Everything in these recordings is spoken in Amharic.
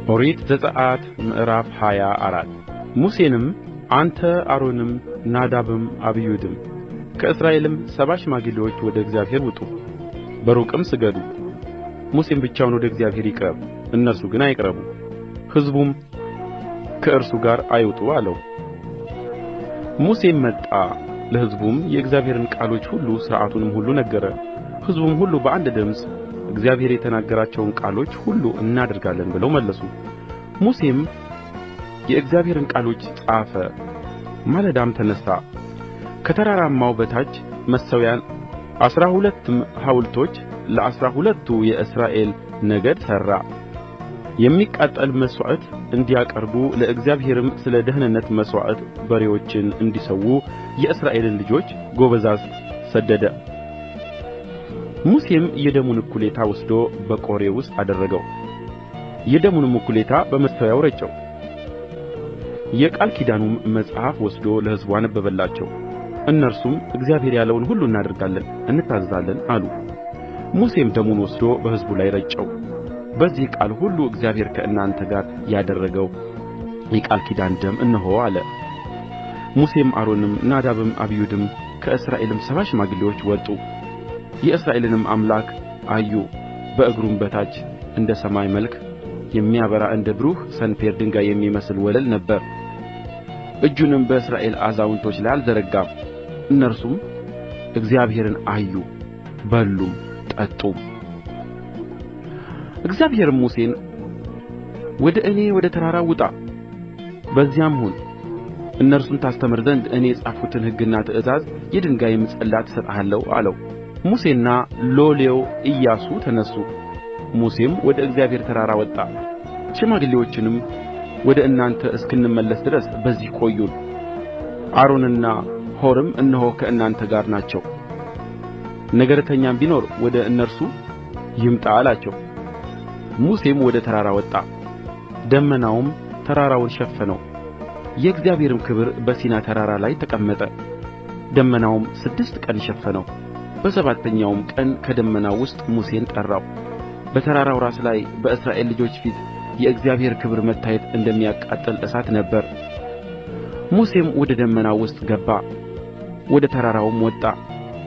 ኦሪት ዘጽአት ምዕራፍ 24 ሙሴንም አንተ አሮንም ናዳብም አብዩድም ከእስራኤልም 70 ሽማግሌዎች ወደ እግዚአብሔር ውጡ፣ በሩቅም ስገዱ። ሙሴም ብቻውን ወደ እግዚአብሔር ይቅረብ፣ እነርሱ ግን አይቅረቡ፣ ሕዝቡም ከእርሱ ጋር አይውጡ አለው። ሙሴም መጣ፣ ለሕዝቡም የእግዚአብሔርን ቃሎች ሁሉ ሥርዓቱንም ሁሉ ነገረ። ሕዝቡም ሁሉ በአንድ ድምፅ እግዚአብሔር የተናገራቸውን ቃሎች ሁሉ እናደርጋለን ብለው መለሱ። ሙሴም የእግዚአብሔርን ቃሎች ጻፈ። ማለዳም ተነሣ፣ ከተራራማው በታች መሠዊያን 12 ሐውልቶች ለ12 የእስራኤል ነገድ ሠራ። የሚቃጠል መሥዋዕት እንዲያቀርቡ ለእግዚአብሔርም ስለ ደኅንነት መሥዋዕት በሬዎችን እንዲሠዉ የእስራኤልን ልጆች ጐበዛዝት ሰደደ። ሙሴም የደሙን እኵሌታ ወስዶ በቆሬ ውስጥ አደረገው፣ የደሙንም እኵሌታ በመሠዊያው ረጨው። የቃል ኪዳኑም መጽሐፍ ወስዶ ለሕዝቡ አነበበላቸው። እነርሱም እግዚአብሔር ያለውን ሁሉ እናደርጋለን እንታዘዛለን አሉ። ሙሴም ደሙን ወስዶ በሕዝቡ ላይ ረጨው። በዚህ ቃል ሁሉ እግዚአብሔር ከእናንተ ጋር ያደረገው የቃል ኪዳን ደም እነሆ አለ። ሙሴም አሮንም ናዳብም አብዩድም ከእስራኤልም 70 ሽማግሌዎች ወጡ። የእስራኤልንም አምላክ አዩ። በእግሩም በታች እንደ ሰማይ መልክ የሚያበራ እንደ ብሩህ ሰንፔር ድንጋይ የሚመስል ወለል ነበረ። እጁንም በእስራኤል አዛውንቶች ላይ አልዘረጋም። እነርሱም እግዚአብሔርን አዩ፣ በሉም ጠጡም። እግዚአብሔርም ሙሴን ወደ እኔ ወደ ተራራው ውጣ፣ በዚያም ሁን፣ እነርሱን ታስተምር ዘንድ እኔ የጻፍሁትን ሕግና ትእዛዝ የድንጋይም ጽላት እሰጥሃለሁ አለው። ሙሴና ሎሌው ኢያሱ ተነሡ። ሙሴም ወደ እግዚአብሔር ተራራ ወጣ። ሽማግሌዎችንም ወደ እናንተ እስክንመለስ ድረስ በዚህ ቆዩን፣ አሮንና ሖርም እነሆ ከእናንተ ጋር ናቸው፣ ነገረተኛም ቢኖር ወደ እነርሱ ይምጣ አላቸው። ሙሴም ወደ ተራራ ወጣ፣ ደመናውም ተራራውን ሸፈነው። የእግዚአብሔርም ክብር በሲና ተራራ ላይ ተቀመጠ። ደመናውም 6 ቀን ሸፈነው። በሰባተኛውም ቀን ከደመናው ውስጥ ሙሴን ጠራው። በተራራው ራስ ላይ በእስራኤል ልጆች ፊት የእግዚአብሔር ክብር መታየት እንደሚያቃጥል እሳት ነበረ። ሙሴም ወደ ደመናው ውስጥ ገባ፣ ወደ ተራራውም ወጣ።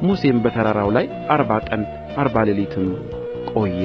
ሙሴም በተራራው ላይ 40 ቀን 40 ሌሊትም ቆየ።